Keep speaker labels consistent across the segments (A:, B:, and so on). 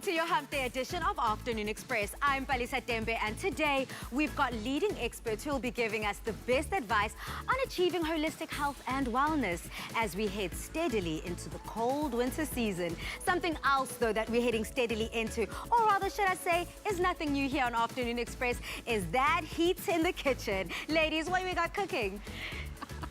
A: to your Hump Day edition of Afternoon Express. I'm Palisa Tembe, and today we've got leading experts who will be giving us the best advice on achieving holistic health and wellness as we head steadily into the cold winter season. Something else, though, that we're heading steadily into, or rather, should I say, is nothing new here on Afternoon Express, is that heat in the kitchen. Ladies, what do we got cooking?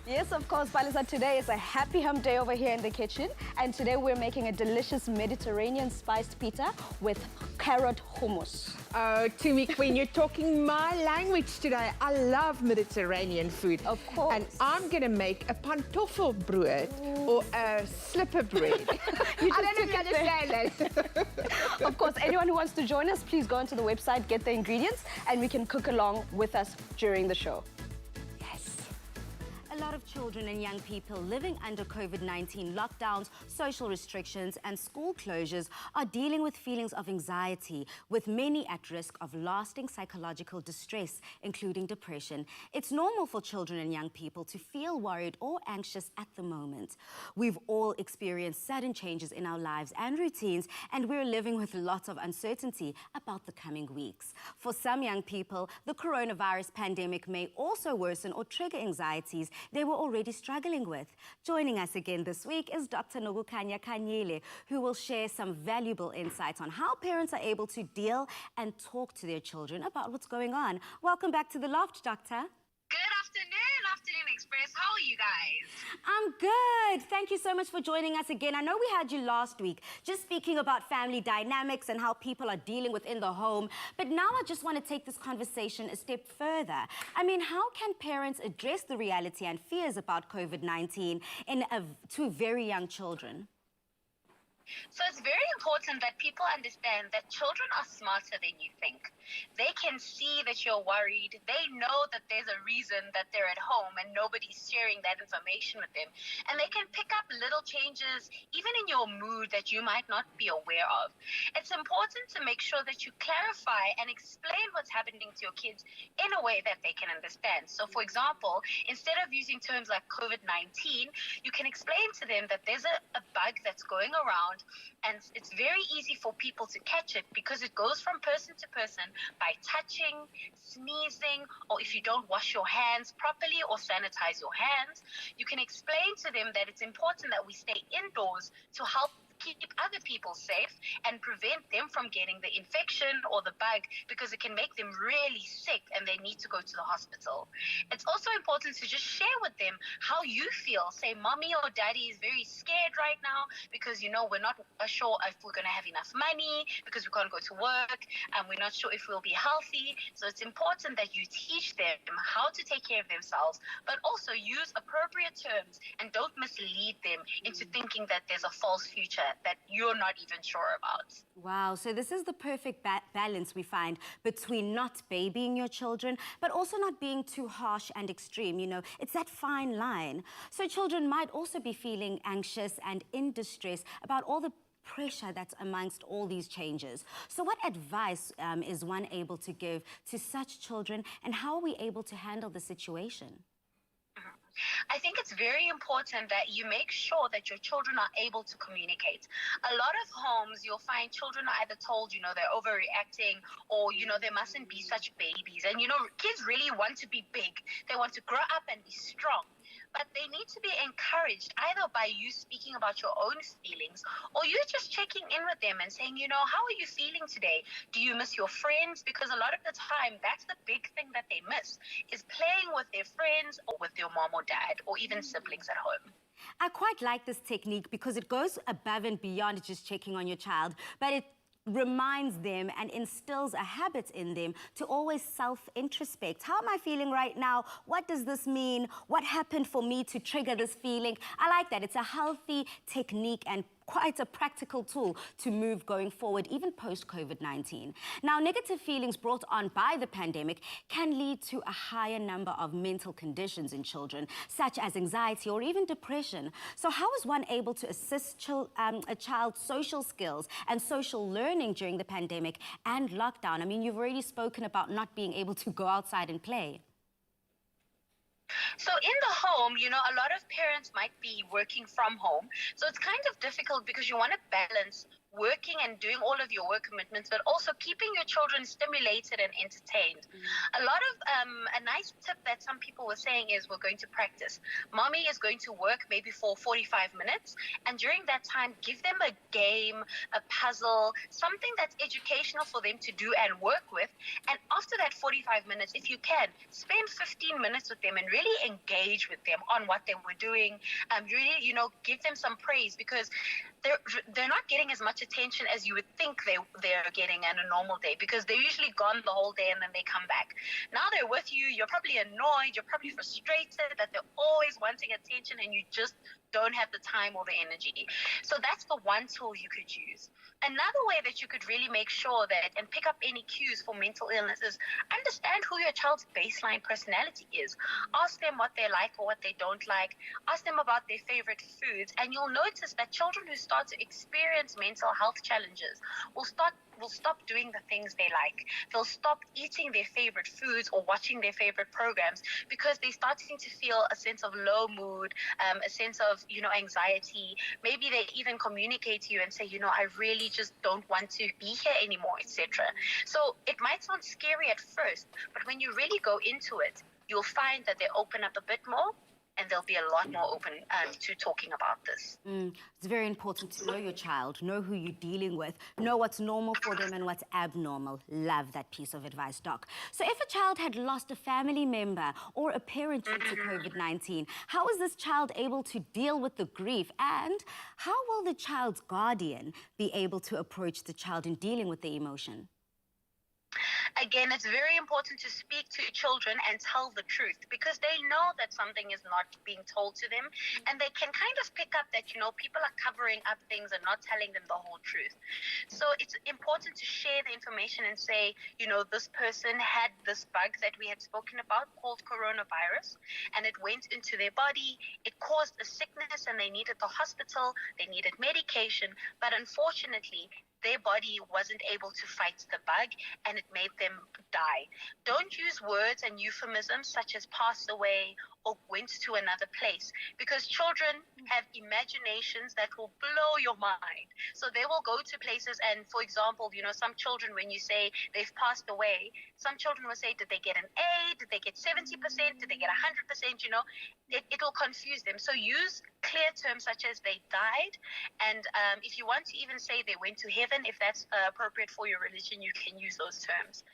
B: Yes, of course, Palisa. Today is a happy hump day over here in the kitchen. And today we're making a delicious Mediterranean spiced pita with carrot hummus.
C: Oh, Tumi Queen, you're talking my language today. I love Mediterranean food.
B: Of course.
C: And I'm going to make a pantoffelbrood or a slipper bread. I don't know how to say that.
B: Of course, anyone who wants to join us, please go onto the website, get the ingredients, and we can cook along with us during the show.
A: A lot of children and young people living under COVID-19 lockdowns, social restrictions and school closures are dealing with feelings of anxiety, with many at risk of lasting psychological distress, including depression. It's normal for children and young people to feel worried or anxious at the moment. We've all experienced sudden changes in our lives and routines, and we're living with lots of uncertainty about the coming weeks. For some young people, the coronavirus pandemic may also worsen or trigger anxieties they were already struggling with. Joining us again this week is Dr. Nogukanya Kanyele, who will share some valuable insights on how parents are able to deal and talk to their children about what's going on. Welcome back to The Loft, Doctor.
D: Good afternoon, Afternoon Express. How are you guys?
A: I'm good. Thank you so much for joining us again. I know we had you last week just speaking about family dynamics and how people are dealing within the home. But now I just want to take this conversation a step further. I mean, how can parents address the reality and fears about COVID-19 to very young children?
D: So it's very important that people understand that children are smarter than you think. They can see that you're worried. They know that there's a reason that they're at home and nobody's sharing that information with them. And they can pick up little changes, even in your mood, that you might not be aware of. It's important to make sure that you clarify and explain what's happening to your kids in a way that they can understand. So, for example, instead of using terms like COVID-19, you can explain to them that there's a bug that's going around, and it's very easy for people to catch it because it goes from person to person by touching, sneezing, or if you don't wash your hands properly or sanitize your hands. You can explain to them that it's important that we stay indoors to help keep other people safe and prevent them from getting the infection or the bug, because it can make them really sick and they need to go to the hospital. It's also important to just share with them how you feel. Say, mommy or daddy is very scared right now because, you know, we're not sure if we're going to have enough money because we can't go to work, and we're not sure if we'll be healthy. So it's important that you teach them how to take care of themselves, but also use appropriate terms and don't mislead them into thinking that there's a false future that you're not even sure about.
A: Wow, so this is the perfect balance we find between not babying your children, but also not being too harsh and extreme. You know, it's that fine line. So children might also be feeling anxious and in distress about all the pressure that's amongst all these changes. So what advice is one able to give to such children, and how are we able to handle the situation?
D: I think it's very important that you make sure that your children are able to communicate. A lot of homes, you'll find children are either told, you know, they're overreacting, or, you know, they mustn't be such babies. And, you know, kids really want to be big. They want to grow up and be strong. But they need to be encouraged either by you speaking about your own feelings, or you just checking in with them and saying, you know, how are you feeling today? Do you miss your friends? Because a lot of the time, that's the big thing that they miss, is playing with their friends or with their mom or dad or even siblings at home.
A: I quite like this technique because it goes above and beyond just checking on your child, but it reminds them and instills a habit in them to always self-introspect. How am I feeling right now? What does this mean? What happened for me to trigger this feeling? I like that. It's a healthy technique and quite a practical tool to move going forward, even post-COVID-19. Now, negative feelings brought on by the pandemic can lead to a higher number of mental conditions in children, such as anxiety or even depression. So how is one able to assist a child's social skills and social learning during the pandemic and lockdown? I mean, you've already spoken about not being able to go outside and play.
D: So in the home, you know, a lot of parents might be working from home. So it's kind of difficult because you want to balance working and doing all of your work commitments, but also keeping your children stimulated and entertained. A lot of a nice tip that some people were saying is, we're going to practice. Mommy is going to work maybe for 45 minutes, and during that time, give them a game, a puzzle, something that's educational for them to do and work with. And after that 45 minutes, if you can, spend 15 minutes with them and really engage with them on what they were doing. Really, give them some praise, because they're not getting as much attention as you would think they're getting on a normal day, because they're usually gone the whole day and then they come back. Now they're with you, you're probably annoyed, you're probably frustrated that they're always wanting attention and you just don't have the time or the energy. So that's the one tool you could use. Another way that you could really make sure that and pick up any cues for mental illness is understand who your child's baseline personality is. Ask them what they like or what they don't like. Ask them about their favorite foods, and you'll notice that children who start to experience mental health challenges will stop doing the things they like. They'll stop eating their favorite foods or watching their favorite programs, because they're starting to feel a sense of low mood, a sense of, anxiety. Maybe they even communicate to you and say, I really just don't want to be here anymore, etc. So it might sound scary at first, but when you really go into it, you'll find that they open up a bit more, and they'll be a lot more open to talking about this.
A: It's very important to know your child, know who you're dealing with, know what's normal for them and what's abnormal. Love that piece of advice, Doc. So if a child had lost a family member or a parent due to COVID-19, how is this child able to deal with the grief? And how will the child's guardian be able to approach the child in dealing with the emotion?
D: Again, it's very important to speak to children and tell the truth, because they know that something is not being told to them, and they can kind of pick up that, people are covering up things and not telling them the whole truth. So it's important to share the information and say, this person had this bug that we had spoken about called coronavirus, and it went into their body. It caused a sickness and they needed the hospital, they needed medication, but unfortunately, their body wasn't able to fight the bug and it made them die. Don't use words and euphemisms such as passed away or went to another place, because children have imaginations that will blow your mind. So they will go to places, and for example, some children, when you say they've passed away, some children will say, did they get an A? Did they get 70%? Did they get 100%? It'll confuse them. So use clear terms such as they died. And if you want to even say they went to heaven, if that's appropriate for your religion, you can use those terms.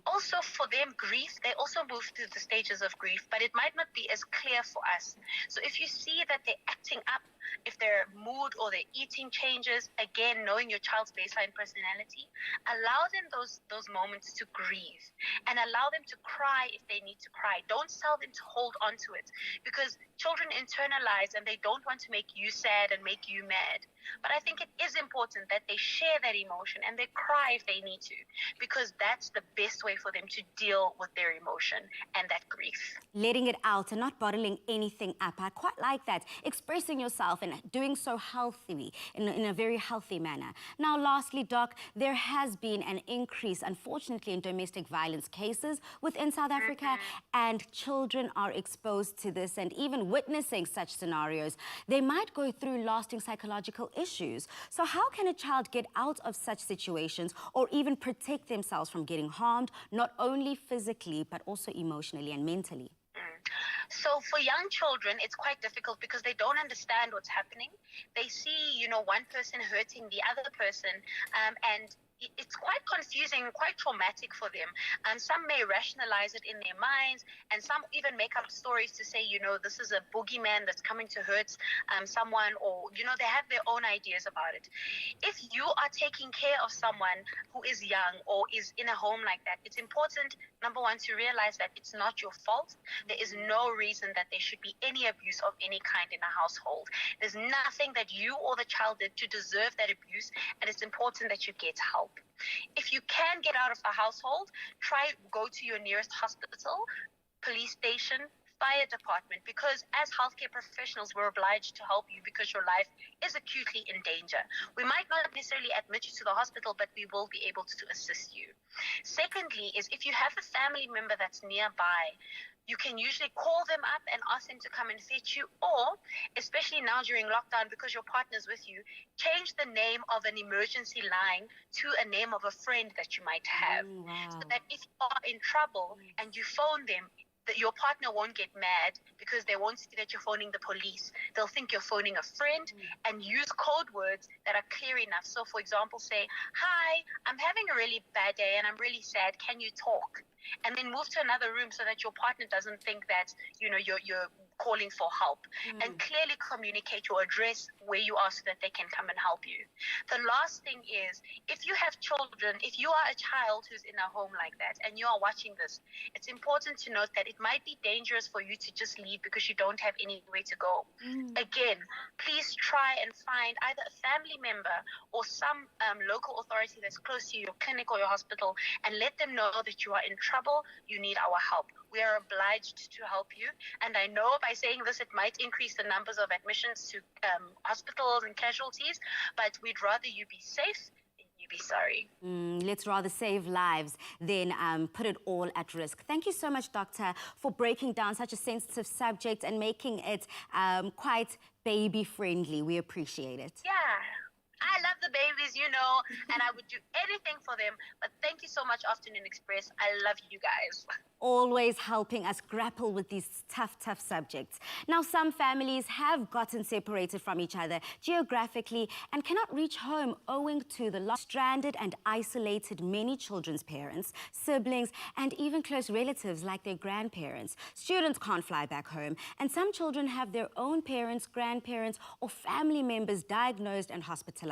D: Also, for them, grief, they also move through the stages of grief, but it might not be as clear for us. So if you see that they're acting up, if their mood or their eating changes, again, knowing your child's baseline personality, allow them those moments to grieve and allow them to cry if they need to cry. Don't tell them to hold on to it, because children internalize and they don't want to make you sad and make you mad. But I think it is important that they share that emotion and they cry if they need to, because that's the best way for them to deal with their emotion and that grief.
A: Letting it out and not bottling anything up. I quite like that. Expressing yourself and doing so healthily, in a very healthy manner. Now, lastly, Doc, there has been an increase, unfortunately, in domestic violence cases within South Africa, and children are exposed to this, and even witnessing such scenarios, they might go through lasting psychological issues. So how can a child get out of such situations or even protect themselves from getting harmed, not only physically, but also emotionally and mentally?
D: So for young children, it's quite difficult because they don't understand what's happening. They see, one person hurting the other person, and it's quite confusing, quite traumatic for them. Some may rationalize it in their minds, and some even make up stories to say, this is a boogeyman that's coming to hurt someone, or, they have their own ideas about it. If you are taking care of someone who is young or is in a home like that, it's important, number one, to realize that it's not your fault. There is no reason that there should be any abuse of any kind in a household. There's nothing that you or the child did to deserve that abuse, and it's important that you get help. If you can get out of the household, go to your nearest hospital, police station, fire department, because as healthcare professionals, we're obliged to help you because your life is acutely in danger. We might not necessarily admit you to the hospital, but we will be able to assist you. Secondly, is if you have a family member that's nearby, you can usually call them up and ask them to come and fetch you, or especially now during lockdown, because your partner's with you, change the name of an emergency line to a name of a friend that you might have.
A: Wow.
D: So that if you are in trouble and you phone them, that your partner won't get mad because they won't see that you're phoning the police. They'll think you're phoning a friend and use code words that are clear enough. So, for example, say, "Hi, I'm having a really bad day and I'm really sad. Can you talk?" And then move to another room so that your partner doesn't think that you're calling for help. And clearly communicate your address, where you are, so that they can come and help you. The last thing is, if you have children, if you are a child who's in a home like that and you are watching this, it's important to note that it might be dangerous for you to just leave because you don't have anywhere to go. Again, please try and find either a family member or some local authority that's close to your clinic or your hospital, and let them know that you are in trouble, you need our help. We are obliged to help you. And I know by saying this, it might increase the numbers of admissions to hospitals and casualties, but we'd rather you be safe than you be sorry.
A: Let's rather save lives than put it all at risk. Thank you so much, Doctor, for breaking down such a sensitive subject and making it quite baby-friendly. We appreciate it.
D: Yeah. I love the babies, and I would do anything for them. But thank you so much, Afternoon Express. I love you guys.
A: Always helping us grapple with these tough subjects. Now, some families have gotten separated from each other geographically and cannot reach home owing to the loss. Stranded and isolated many children's parents, siblings, and even close relatives like their grandparents. Students can't fly back home, and some children have their own parents, grandparents, or family members diagnosed and hospitalized.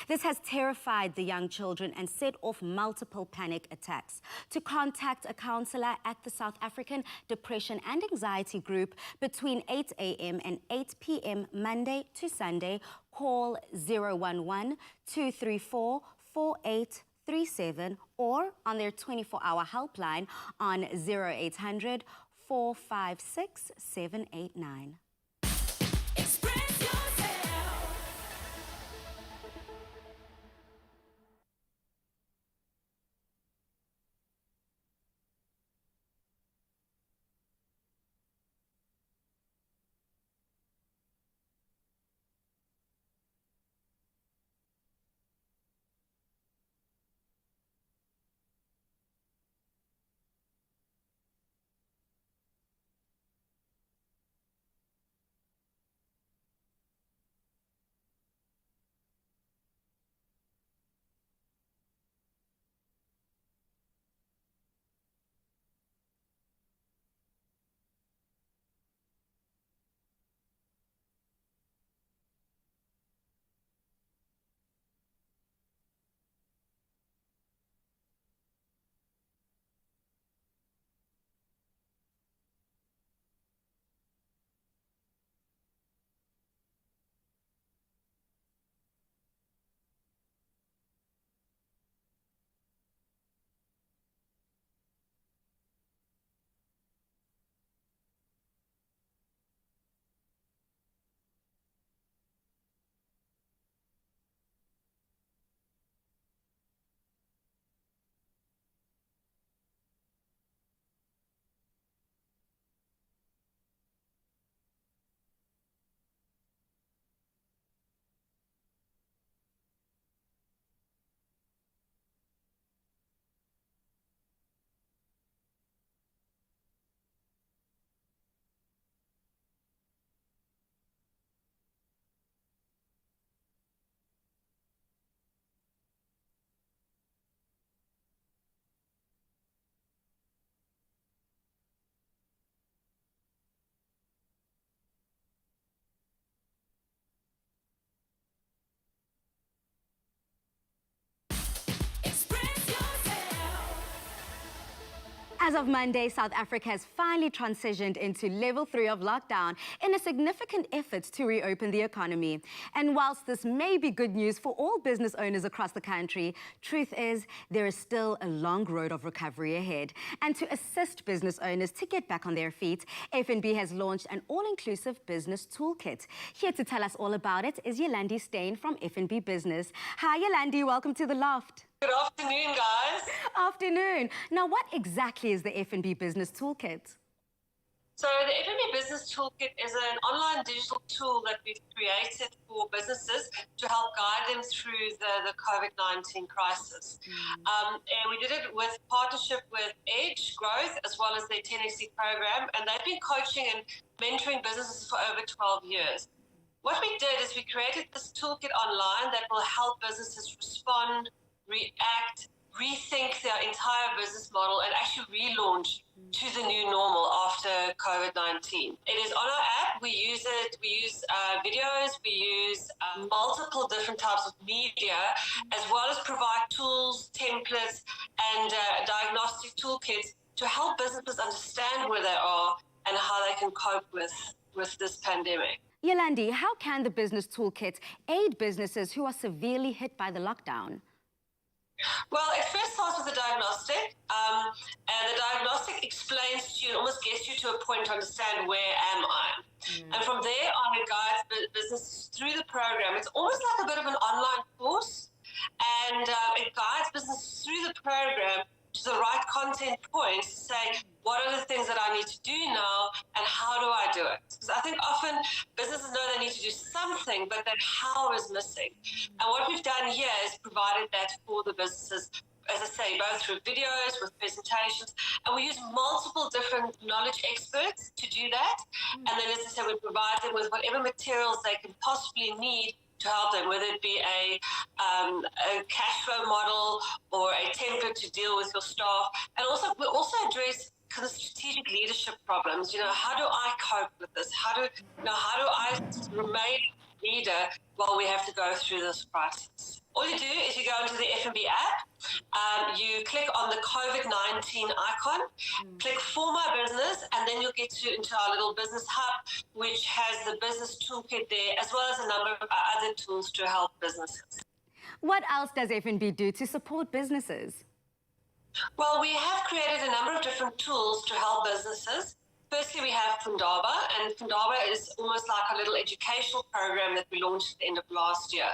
A: This has terrified the young children and set off multiple panic attacks. To contact a counselor at the South African Depression and Anxiety Group between 8 a.m. and 8 p.m. Monday to Sunday, call 011-234-4837 or on their 24-hour helpline on 0800 456 789. As of Monday, South Africa has finally transitioned into level 3 of lockdown in a significant effort to reopen the economy. And whilst this may be good news for all business owners across the country, truth is there is still a long road of recovery ahead. And to assist business owners to get back on their feet, FNB has launched an all-inclusive business toolkit. Here to tell us all about it is Yolandi Steyn from FNB Business. Hi Yolandi, welcome to The Loft.
E: Good afternoon, guys.
A: Afternoon. Now, what exactly is the FNB Business Toolkit?
E: So the FNB Business Toolkit is an online digital tool that we've created for businesses to help guide them through the COVID-19 crisis. And we did it with partnership with Edge Growth as well as their 10SC program, and they've been coaching and mentoring businesses for over 12 years. What we did is we created this toolkit online that will help businesses respond, react, rethink their entire business model and actually relaunch to the new normal after COVID-19. It is on our app. We use videos, we use multiple different types of media, as well as provide tools, templates, and diagnostic toolkits to help businesses understand where they are and how they can cope with this pandemic.
A: Yolandi, how can the Business Toolkit aid businesses who are severely hit by the lockdown?
E: Well, it first starts with a diagnostic, and the diagnostic explains to you, almost gets you to a point to understand where am I. And from there on, it guides businesses through the program. It's almost like a bit of an online course, and it guides businesses through the program to the right content points to say, what are the things that I need to do now and how do I do it? Because I think often businesses know they need to do something, but that how is missing. And what we've done here is provided that for the businesses, as I say, both through videos, with presentations, and we use multiple different knowledge experts to do that. And then, as I say, we provide them with whatever materials they can possibly need to help them, whether it be a cash flow model or a template to deal with your staff. And also, we also address kind of strategic leadership problems. You know, how do I cope with this? How do I remain a leader while we have to go through this crisis? All you do is you go into the FNB app, you click on the COVID-19 icon, click For My Business, and then you'll get into our little business hub, which has the business toolkit there, as well as a number of other tools to help businesses.
A: What else does FNB do to support businesses?
E: Well, we have created a number of different tools to help businesses. Firstly, we have Fundaba, and Fundaba is almost like a little educational program that we launched at the end of last year.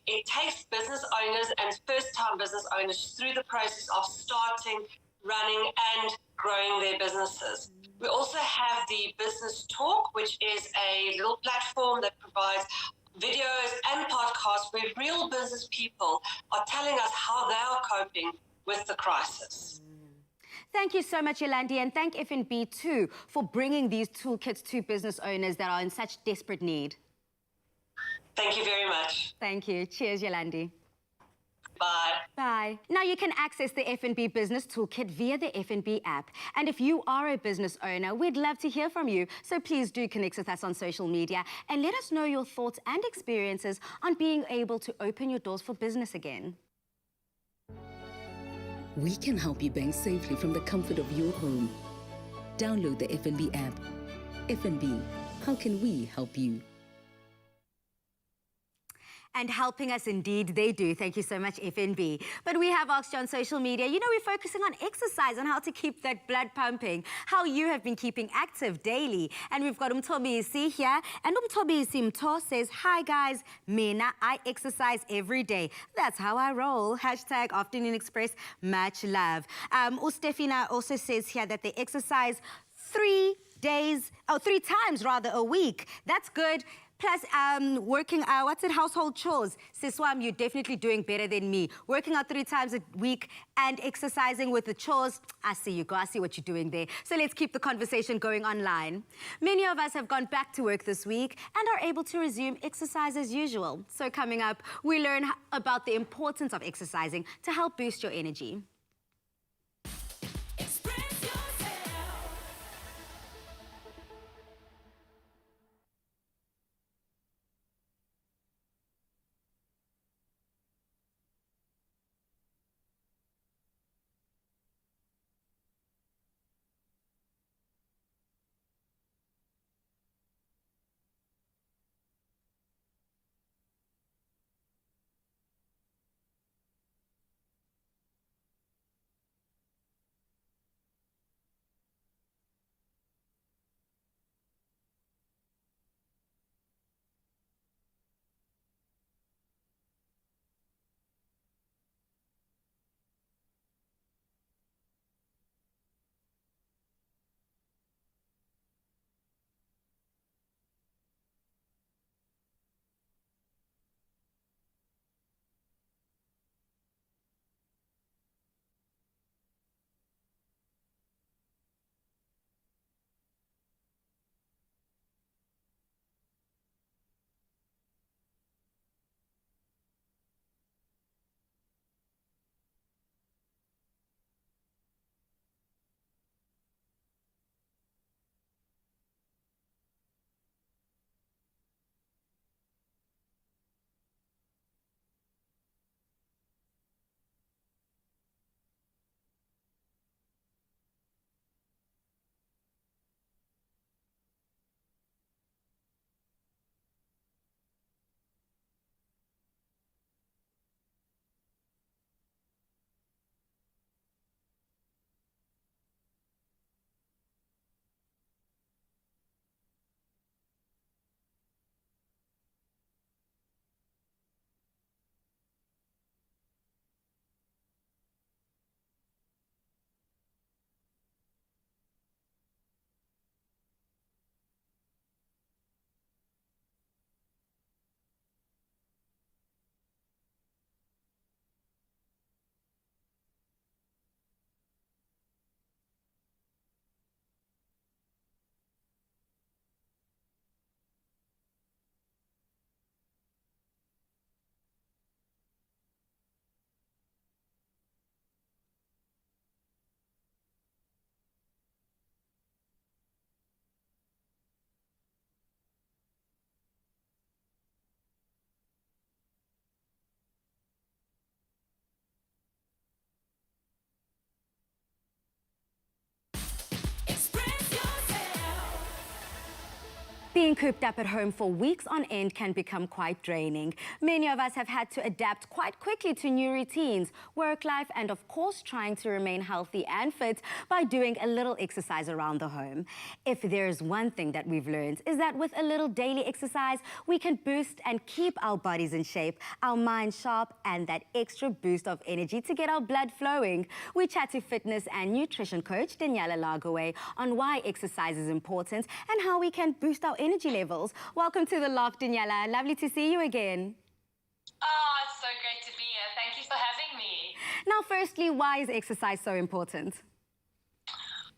E: It takes business owners and first-time business owners through the process of starting, running, and growing their businesses. We also have the Business Talk, which is a little platform that provides videos and podcasts where real business people are telling us how they are coping with the crisis.
A: Thank you so much, Yolandi, and thank FNB too for bringing these toolkits to business owners that are in such desperate need.
E: Thank you very much.
A: Thank you. Cheers, Yolandi.
E: Bye.
A: Bye. Now you can access the FNB Business Toolkit via the FNB app. And if you are a business owner, we'd love to hear from you. So please do connect with us on social media and let us know your thoughts and experiences on being able to open your doors for business again.
F: We can help you bank safely from the comfort of your home. Download the FNB app. FNB, how can we help you?
A: And helping us indeed, they do. Thank you so much, FNB. But we have asked you on social media, you know, we're focusing on exercise, on how to keep that blood pumping, how you have been keeping active daily. And we've got Umtobisi here. And Umtobisi Mto says, hi guys, Mina, I exercise every day. That's how I roll. Hashtag Afternoon Express, much love. Ustefina also says here that they exercise 3 times rather a week. That's good. Plus, working, household chores. Siswam, you're definitely doing better than me. Working out 3 times a week and exercising with the chores. I see you go, I see what you're doing there. So let's keep the conversation going online. Many of us have gone back to work this week and are able to resume exercise as usual. So coming up, we learn about the importance of exercising to help boost your energy. Being cooped up at home for weeks on end can become quite draining. Many of us have had to adapt quite quickly to new routines, work life, and of course trying to remain healthy and fit by doing a little exercise around the home. If there's one thing that we've learned is that with a little daily exercise, we can boost and keep our bodies in shape, our minds sharp, and that extra boost of energy to get our blood flowing. We chat to fitness and nutrition coach Daniela Lagaway on why exercise is important and how we can boost our energy levels. Welcome to the Loft, Daniela. Lovely to see you again.
G: Oh, it's so great to be here. Thank you for having me.
A: Now, firstly, why is exercise so important?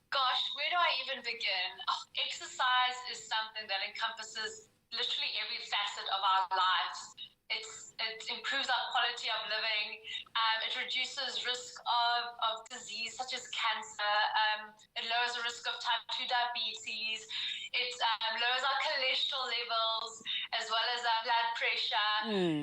G: Gosh, where do I even begin? Oh, exercise is something that encompasses literally every facet of our lives. It improves our quality of living. It reduces risk of disease such as cancer. It lowers the risk of type 2 diabetes. It lowers our cholesterol levels as well as our blood pressure.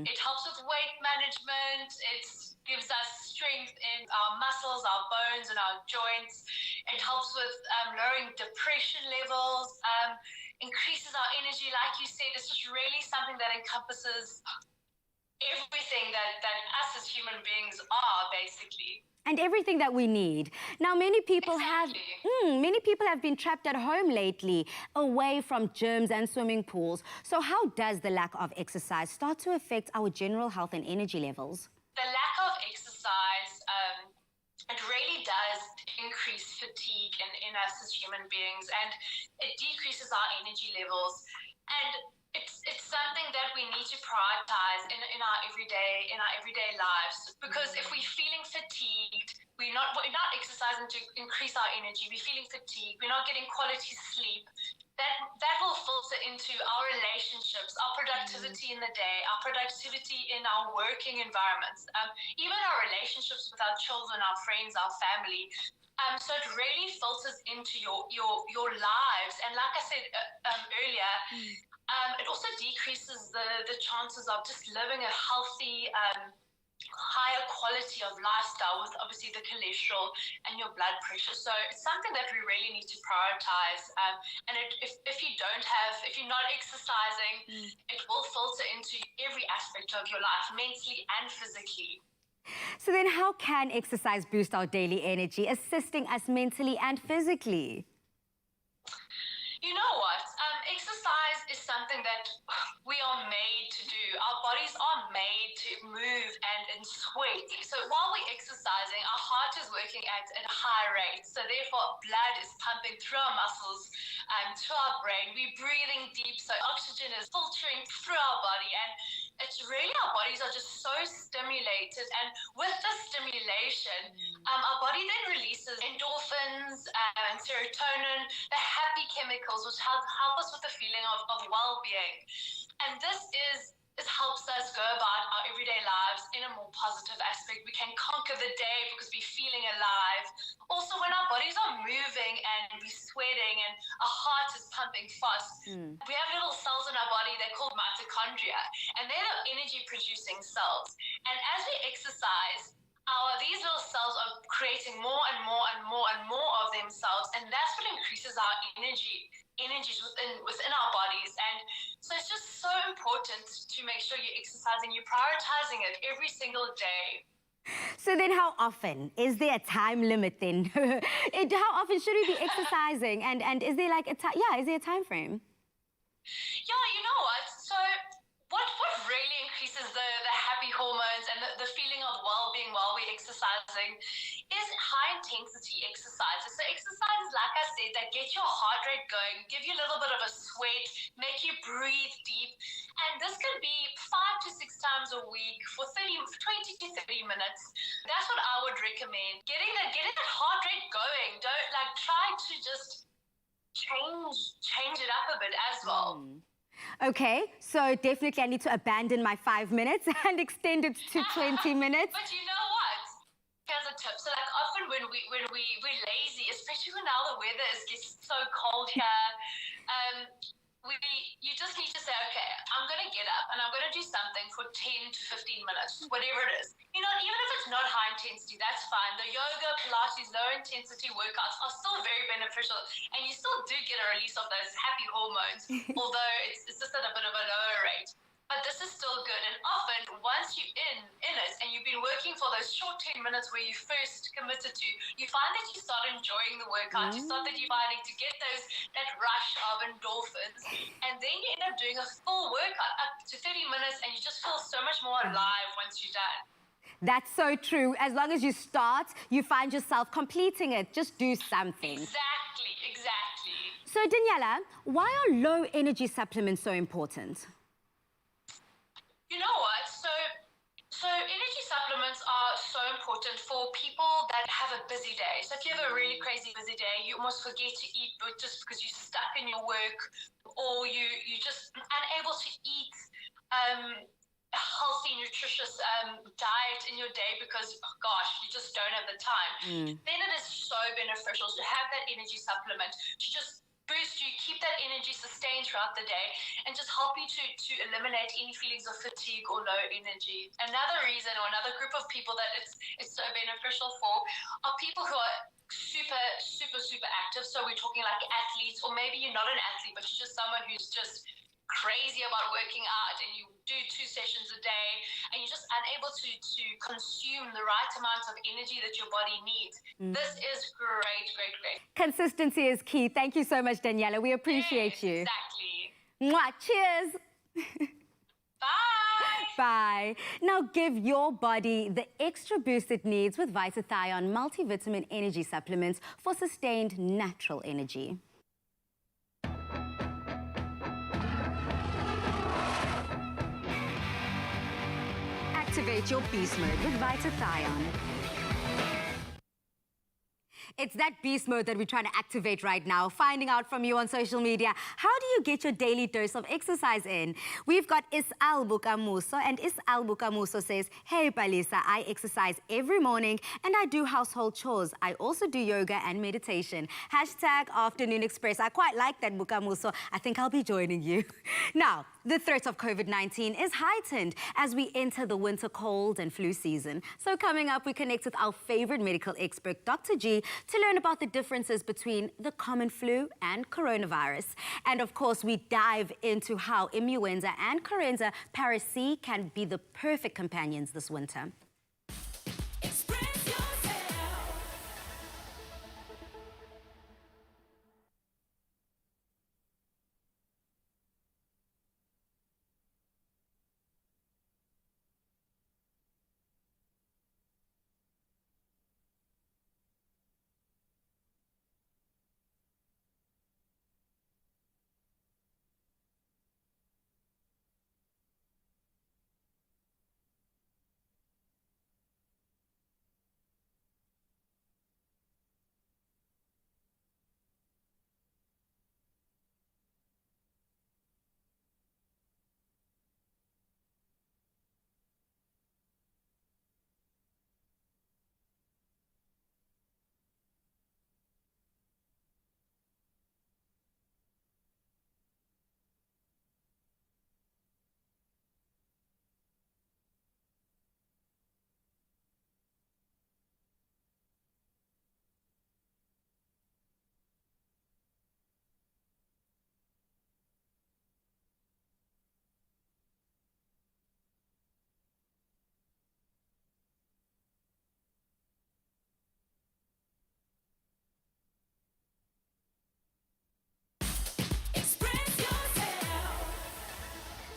G: It helps with weight management. It gives us strength in our muscles, our bones, and our joints. It helps with lowering depression levels, increases our energy. Like you said, it's just really something that encompasses everything that us as human beings are, basically.
A: And everything that we need. Now, many people have been trapped at home lately, away from gyms and swimming pools. So how does the lack of exercise start to affect our general health and energy levels?
G: The lack of exercise, it really does increase fatigue in us as human beings, and it decreases our energy levels. And it's something that we need to prioritize in our everyday lives, because if we're feeling fatigued, we're not exercising to increase our energy, we're feeling fatigued, we're not getting quality sleep, that will filter into our relationships, our productivity in the day, our productivity in our working environments, even our relationships with our children, our friends, our family. So it really filters into your lives. And like I said earlier, it also decreases the chances of just living a healthy, higher quality of lifestyle with obviously the cholesterol and your blood pressure. So it's something that we really need to prioritize. And if you're not exercising, it will filter into every aspect of your life, mentally and physically.
A: So then how can exercise boost our daily energy, assisting us mentally and physically?
G: You know what? Exercise is something that we are made to do. Our bodies are made to move and sweat. So while we're exercising, our heart is working at a high rate. So therefore, blood is pumping through our muscles to our brain. We're breathing deep, so oxygen is filtering through our body. And it's really, our bodies are just so stimulated. And with the stimulation, our body then releases endorphins and serotonin, the happy chemicals, which help us with the feeling of well-being. And this helps us go about our everyday lives in a more positive aspect. We can conquer the day because we're feeling alive. Also, when our bodies are moving and we're sweating and our heart is pumping fast, we have little cells in our body, they're called mitochondria, and they're the energy-producing cells. And as we exercise, these little cells are creating more and more and more and more of themselves, and that's what increases our energies within our bodies. And so it's just so important to make sure you're exercising, you're prioritizing it every single day.
A: So then how often? Is there a time limit then? How often should we be exercising? And is there like is there a time frame?
G: Yeah, you know what? So what really increases the happy hormones and the feeling of well-being while we're exercising is high-intensity exercises. So exercises, like I said, that get your heart rate going, give you a little bit of a sweat, make you breathe deep. And this can be 5 to 6 times a week for 20 to 30 minutes. That's what I would recommend. Getting that heart rate going. Don't try to just change it up a bit as well.
A: Okay, so definitely I need to abandon my 5 minutes and extend it to 20 minutes.
G: But you know what? Here's a tip. So often when we're lazy, especially when now the weather gets so cold here, you just need to say, okay, I'm going to get up and I'm going to do something for 10 to 15 minutes, whatever it is. You know, even if it's not high intensity, that's fine. The yoga, Pilates, low intensity workouts are still very beneficial, and you still do get a release of those happy hormones, although it's just at a bit of a lower rate. But this is still good. And often, once you're in it and you've been working for those short 10 minutes where you first committed to, you find that you start enjoying the workout. You start that you're finding to get that rush of endorphins. And then you end up doing a full workout up to 30 minutes, and you just feel so much more alive once you're done.
A: That's so true. As long as you start, you find yourself completing it. Just do something.
G: Exactly.
A: So, Daniela, why are low energy supplements so important?
G: You know what? So energy supplements are so important for people that have a busy day. So if you have a really crazy busy day, you almost forget to eat just because you're stuck in your work, or you're just unable to eat a healthy, nutritious diet in your day because, oh gosh, you just don't have the time. Then it is so beneficial to have that energy supplement to just boost you, keep that energy sustained throughout the day, and just help you to eliminate any feelings of fatigue or low energy. Another reason, or another group of people that it's so beneficial for, are people who are super active. So we're talking like athletes, or maybe you're not an athlete, but you're just someone who's just crazy about working out, and you do 2 sessions a day, and you're just unable to consume the right amount of energy that your body needs. This is great.
A: Consistency is key. Thank you so much, Daniela. We appreciate you.
G: Exactly.
A: Mwah, cheers.
G: Bye.
A: Bye. Now give your body the extra boost it needs with Vitathion multivitamin energy supplements for sustained natural energy. Activate your beast mode with Vitathion. It's that beast mode that we're trying to activate right now. Finding out from you on social media, how do you get your daily dose of exercise in? We've got Is'al Bukamuso, and Is'al Bukamuso says, hey Palisa, I exercise every morning and I do household chores. I also do yoga and meditation. Hashtag Afternoon Express. I quite like that, Bukamuso. I think I'll be joining you. Now, the threat of COVID-19 is heightened as we enter the winter cold and flu season. So coming up, we connect with our favorite medical expert, Dr. G, to learn about the differences between the common flu and coronavirus. And of course, we dive into how influenza and Corenza Parisi can be the perfect companions this winter.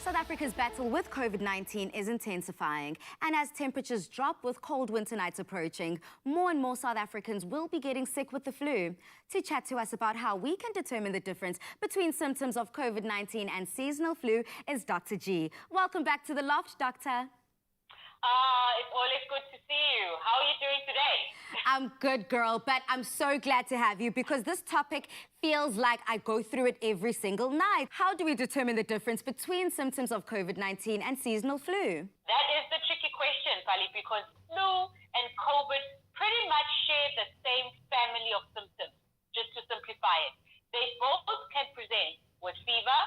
A: South Africa's battle with COVID-19 is intensifying, and as temperatures drop with cold winter nights approaching, more and more South Africans will be getting sick with the flu. To chat to us about how we can determine the difference between symptoms of COVID-19 and seasonal flu is Dr. G. Welcome back to the Loft, Doctor.
H: It's always good to see you. How are you doing today?
A: I'm good, girl, but I'm so glad to have you because this topic feels like I go through it every single night. How do we determine the difference between symptoms of COVID-19 and seasonal flu?
H: That is the tricky question, Pali, because flu and COVID pretty much share the same family of symptoms, just to simplify it. They both can present with fever,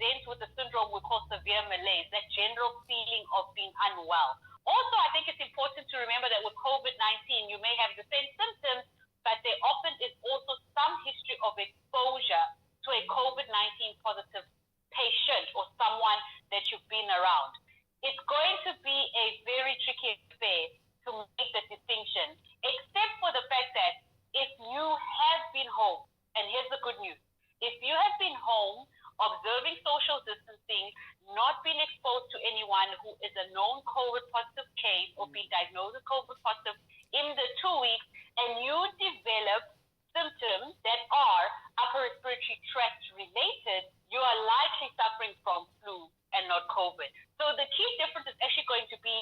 H: presents with a syndrome we call severe malaise, that general feeling of being unwell. Also, I think it's important to remember that with COVID-19, you may have the same symptoms, but there often is also some history of exposure to a COVID-19 positive patient or someone that you've been around. It's going to be a very tricky affair to make the distinction, except for the fact that if you have been home, and here's the good news, if you have been home, observing social distancing, not being exposed to anyone who is a known COVID positive case or been diagnosed with COVID positive in the 2 weeks, and you develop symptoms that are upper respiratory tract related, you are likely suffering from flu and not COVID. So the key difference is actually going to be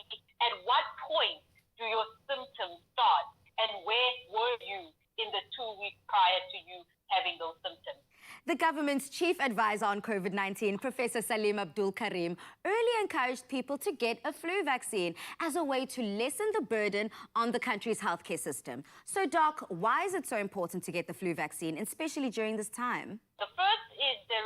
H: at what point do your symptoms start and where were you in the 2 weeks prior to you having those symptoms.
A: The government's chief advisor on COVID-19, Professor Salim Abdul Karim, earlier encouraged people to get a flu vaccine as a way to lessen the burden on the country's healthcare system. So, Doc, why is it so important to get the flu vaccine, especially during this time?
H: The first is the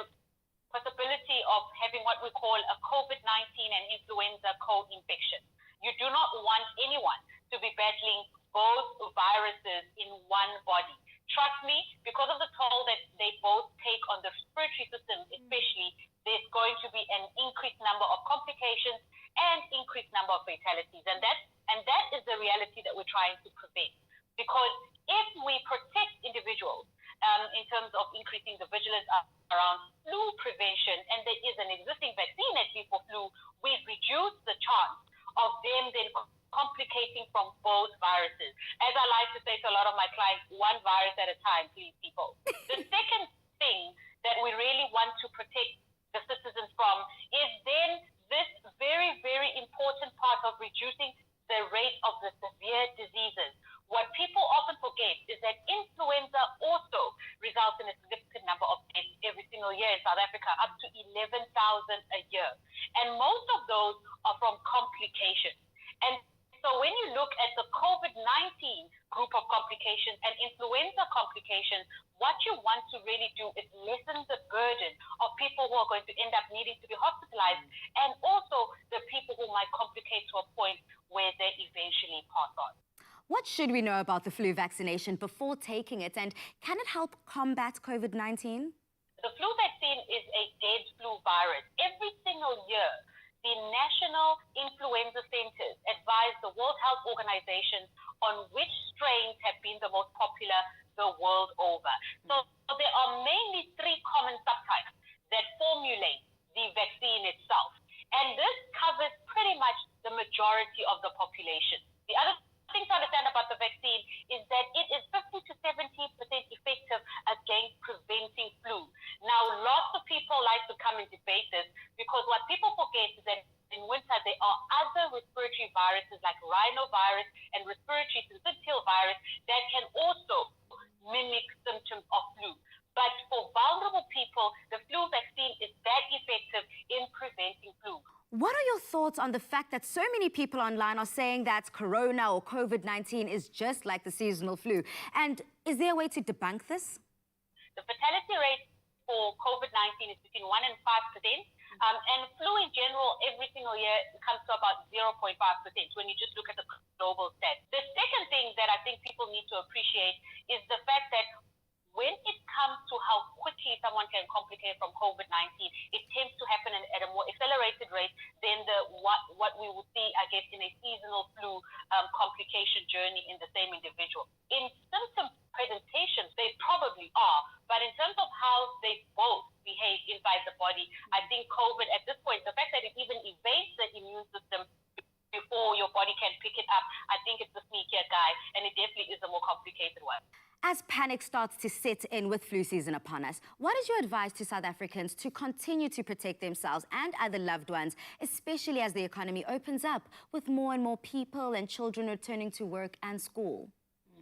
H: possibility of having what we call a COVID-19 and influenza co-infection. You do not want anyone to be battling both viruses in one body. Trust me, because of the toll that they both take on the respiratory system especially, there's going to be an increased number of complications and increased number of fatalities. And that is the reality that we're trying to prevent. Because if we protect individuals in terms of increasing the vigilance around flu prevention, and there is an existing vaccine actually for flu, we've reduced the chance of them then complicating from both viruses. As I like to say to a lot of my clients, one virus at a time, please, people. The second thing that we really want to protect the citizens from is then this very, very important part of reducing the rate of the severe diseases. What people often forget is that influenza also results in a significant number of deaths every single year in South Africa, up to 11,000 a year. And most of those are from complications. And so when you look at the COVID-19 group of complications and influenza complications, what you want to really do is lessen the burden of people who are going to end up needing to be hospitalized and also the people who might complicate to a point where they eventually pass on.
A: What should we know about the flu vaccination before taking it, and can it help combat COVID-19?
H: The flu vaccine is a dead flu virus. Every single year, the National Influenza Centers advise the World Health Organization on which strains have been the most popular the world over. So there are mainly 3 common subtypes that formulate the vaccine itself. And this covers pretty much the majority of the population. The other thing to understand about the vaccine is that it is 50 to 70% effective against preventing flu. Now, lots of people like to come and debate this because what people forget is that in winter there are other respiratory viruses like rhinovirus and respiratory syncytial virus that can also mimic symptoms of flu. But for vulnerable people, the flu vaccine is that effective in preventing flu.
A: What are your thoughts on the fact that so many people online are saying that corona or COVID-19 is just like the seasonal flu? And is there a way to debunk this?
H: The fatality rate for COVID-19 is between 1% and 5%. And flu in general, every single year comes to about 0.5% when you just look at the global stats. The second thing that I think people need to appreciate is the fact that when it comes to how quickly someone can complicate from COVID-19, it tends to happen at a more accelerated rate than what we would see, I guess, in a seasonal flu complication journey in the same individual. In symptom presentations, they probably are, but in terms of how they both behave inside the body, I think COVID at this point, the fact that it even evades the immune system before your body can pick it up, I think it's the sneakier guy, and it definitely is a more complicated one.
A: As panic starts to set in with flu season upon us, what is your advice to South Africans to continue to protect themselves and other loved ones, especially as the economy opens up with more and more people and children returning to work and school?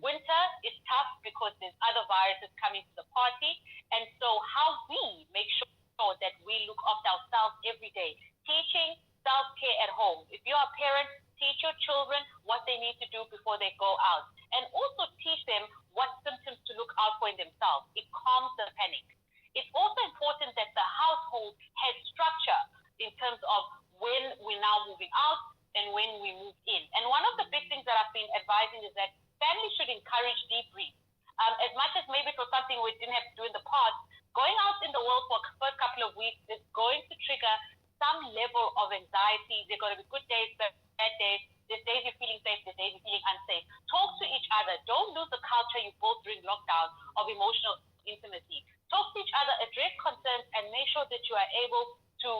H: Winter is tough because there's other viruses coming to the party, and so how we make sure that we look after ourselves every day. Teaching self-care at home. If you're a parent, teach your children what they need to do before they go out. And also teach them what symptoms to look out for in themselves. It calms the panic. It's also important that the household has structure in terms of when we're now moving out and when we move in. And one of the big things that I've been advising is that families should encourage debrief. As much as maybe it was something we didn't have to do in the past, going out in the world for the first couple of weeks is going to trigger some level of anxiety. There are going to be good days, bad days. There's days you're feeling safe, there's days you're feeling unsafe. Talk to each other. Don't lose the culture you built during lockdown of emotional intimacy. Talk to each other, address concerns, and make sure that you are able to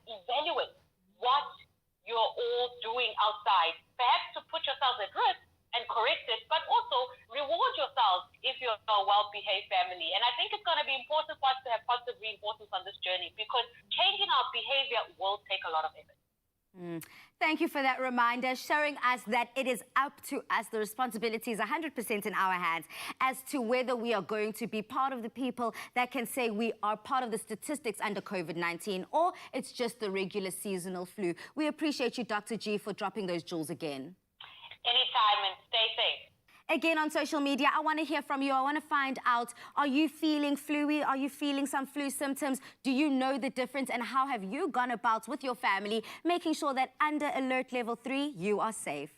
H: evaluate what you're all doing outside. Perhaps to put yourselves at risk and correct it, but also reward yourselves if you're a well-behaved family. And I think it's going to be important for us to have positive reinforcements on this journey, because changing our behavior will take a lot of effort.
A: Thank you for that reminder, showing us that it is up to us. The responsibility is 100% in our hands as to whether we are going to be part of the people that can say we are part of the statistics under COVID-19, or it's just the regular seasonal flu. We appreciate you, Dr. G, for dropping those jewels again.
H: Anytime, and stay safe.
A: Again, on social media, I want to hear from you. I want to find out, are you feeling flu-y? Are you feeling some flu symptoms? Do you know the difference? And how have you gone about with your family, making sure that under alert level 3, you are safe?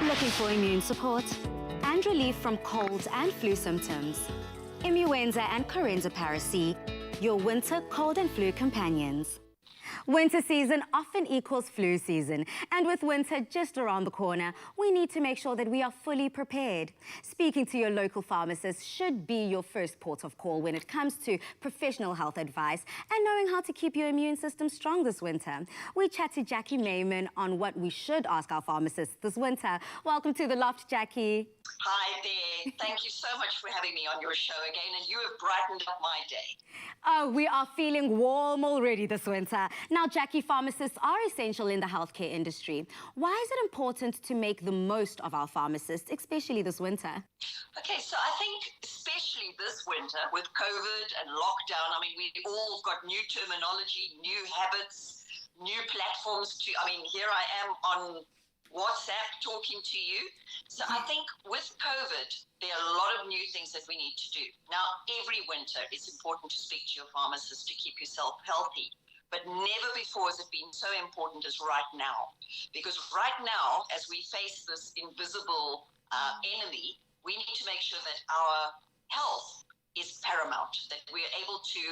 A: Looking for immune support and relief from colds and flu symptoms? Immuenza and Corenza Paracy, your winter cold and flu companions. Winter season often equals flu season, and with winter just around the corner, we need to make sure that we are fully prepared. Speaking to your local pharmacist should be your first port of call when it comes to professional health advice and knowing how to keep your immune system strong this winter. We chat to Jackie Mayman on what we should ask our pharmacists this winter. Welcome to the Loft, Jackie.
I: Hi there. Thank you so much for having me on your show again, and you have brightened up my day.
A: Oh, we are feeling warm already this winter. Now, Jackie, pharmacists are essential in the healthcare industry. Why is it important to make the most of our pharmacists, especially this winter?
I: Okay, so I think especially this winter with COVID and lockdown, I mean, we've all got new terminology, new habits, new platforms to, here I am on WhatsApp talking to you. So I think with COVID, there are a lot of new things that we need to do. Now, every winter, it's important to speak to your pharmacist to keep yourself healthy. But never before has it been so important as right now. Because right now, as we face this invisible enemy, we need to make sure that our health is paramount, that we're able to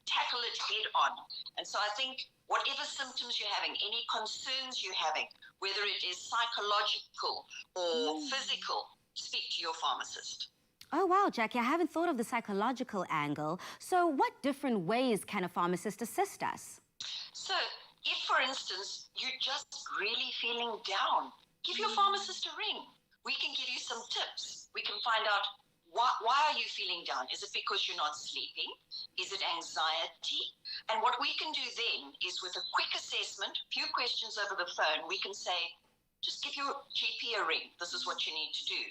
I: tackle it head on. And so I think whatever symptoms you're having, any concerns you're having, whether it is psychological or physical, speak to your pharmacist.
A: Oh, wow, Jackie, I haven't thought of the psychological angle. So what different ways can a pharmacist assist us?
I: So if, for instance, you're just really feeling down, give your pharmacist a ring. We can give you some tips. We can find out why are you feeling down? Is it because you're not sleeping? Is it anxiety? And what we can do then is, with a quick assessment, a few questions over the phone, we can say, just give your GP a ring. This is what you need to do.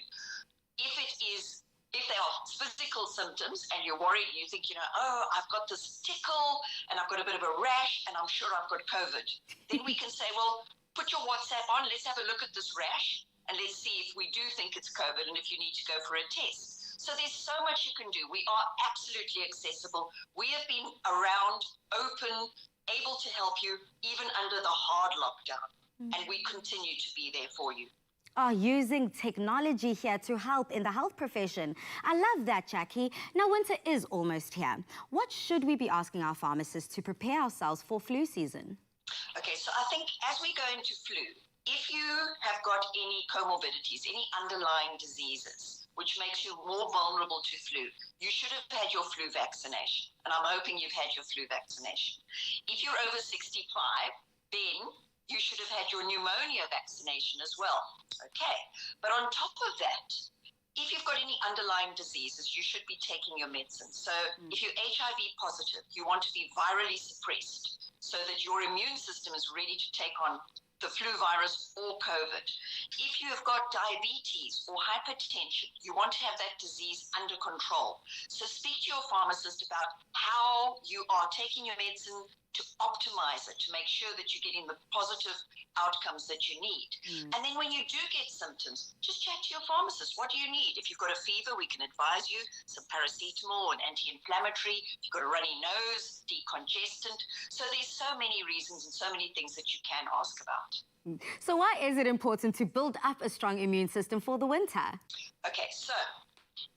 I: If there are physical symptoms and you're worried, you think, oh, I've got this tickle and I've got a bit of a rash and I'm sure I've got COVID. Then we can say, well, put your WhatsApp on. Let's have a look at this rash and let's see if we do think it's COVID and if you need to go for a test. So there's so much you can do. We are absolutely accessible. We have been around, open, able to help you even under the hard lockdown. And we continue to be there for you.
A: Using technology here to help in the health profession. I love that, Jackie. Now, winter is almost here. What should we be asking our pharmacists to prepare ourselves for flu season?
I: Okay, so I think as we go into flu, if you have got any comorbidities, any underlying diseases, which makes you more vulnerable to flu, you should have had your flu vaccination. And I'm hoping you've had your flu vaccination. If you're over 65, then you should have had your pneumonia vaccination as well. Okay. But on top of that, if you've got any underlying diseases, you should be taking your medicine. So if you're HIV positive, you want to be virally suppressed so that your immune system is ready to take on the flu virus or COVID. If you have got diabetes or hypertension, you want to have that disease under control. So speak to your pharmacist about how you are taking your medicine to optimize it, to make sure that you're getting the positive outcomes that you need. And then when you do get symptoms, just chat to your pharmacist. What do you need? If you've got a fever, we can advise you some paracetamol, an anti-inflammatory. If you've got a runny nose, decongestant. So there's so many reasons and so many things that you can ask about.
A: So why is it important to build up a strong immune system for the winter?
I: Okay, so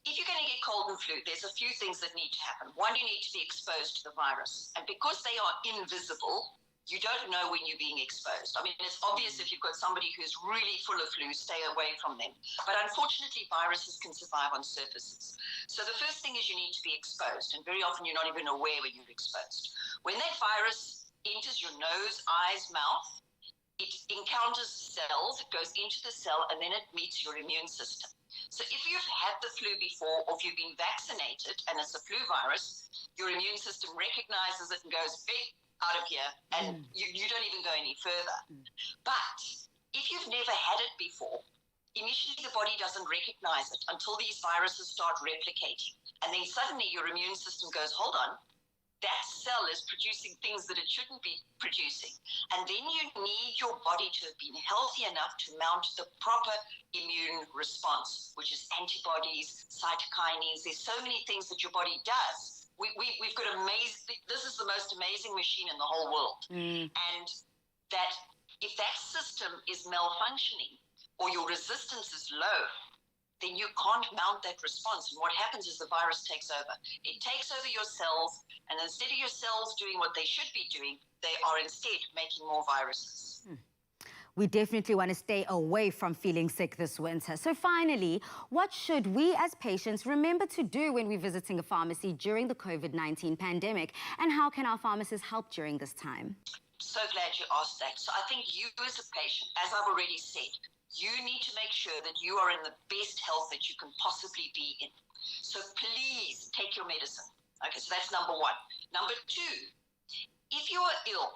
I: if you're going to get cold and flu, there's a few things that need to happen. One, you need to be exposed to the virus. And because they are invisible, you don't know when you're being exposed. I mean, it's obvious if you've got somebody who's really full of flu, stay away from them. But unfortunately, viruses can survive on surfaces. So the first thing is you need to be exposed. And very often you're not even aware when you're exposed. When that virus enters your nose, eyes, mouth, it encounters cells, it goes into the cell, and then it meets your immune system. So if you've had the flu before, or if you've been vaccinated and it's a flu virus, your immune system recognizes it and goes, hey, out of here, and you don't even go any further. But if you've never had it before, initially the body doesn't recognize it until these viruses start replicating. And then suddenly your immune system goes, hold on, that cell is producing things that it shouldn't be producing. And then you need your body to have been healthy enough to mount the proper immune response, which is antibodies, cytokines. There's so many things that your body does. We've got this is the most amazing machine in the whole world. And that if that system is malfunctioning or your resistance is low, then you can't mount that response. And what happens is the virus takes over. It takes over your cells, and instead of your cells doing what they should be doing, they are instead making more viruses.
A: We definitely want to stay away from feeling sick this winter. So finally, what should we as patients remember to do when we're visiting a pharmacy during the COVID-19 pandemic? And how can our pharmacists help during this time?
I: So glad you asked that. So I think you as a patient, as I've already said, you need to make sure that you are in the best health that you can possibly be in. So please take your medicine. Okay, so that's number one. Number two, if you are ill,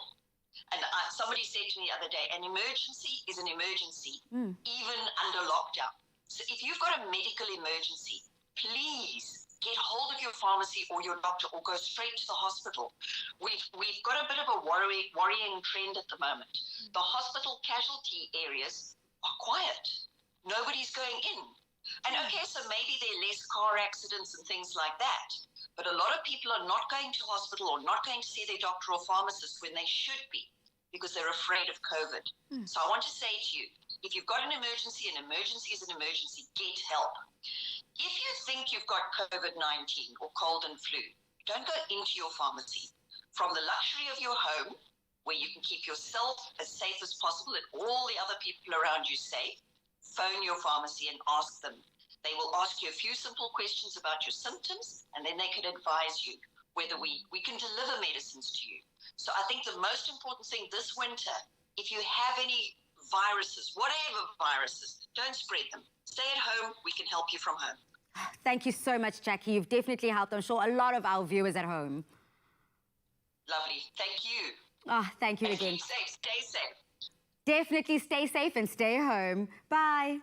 I: and somebody said to me the other day, an emergency is an emergency, even under lockdown. So if you've got a medical emergency, please get hold of your pharmacy or your doctor or go straight to the hospital. We've got a bit of a worrying trend at the moment. The hospital casualty areas are quiet. Nobody's going in. And okay, so maybe there are less car accidents and things like that. But a lot of people are not going to hospital or not going to see their doctor or pharmacist when they should be because they're afraid of COVID. So I want to say to you, if you've got an emergency is an emergency, get help. If you think you've got COVID-19 or cold and flu, don't go into your pharmacy. From the luxury of your home, where you can keep yourself as safe as possible and all the other people around you safe, phone your pharmacy and ask them. They will ask you a few simple questions about your symptoms, and then they can advise you whether we can deliver medicines to you. So I think the most important thing this winter, if you have any viruses, whatever viruses, don't spread them. Stay at home. We can help you from home.
A: Thank you so much, Jackie. You've definitely helped, I'm sure, a lot of our viewers at home.
I: Lovely. Thank you.
A: Oh, thank you
I: And
A: again.
I: keep safe. Stay safe.
A: Definitely stay safe and stay home. Bye.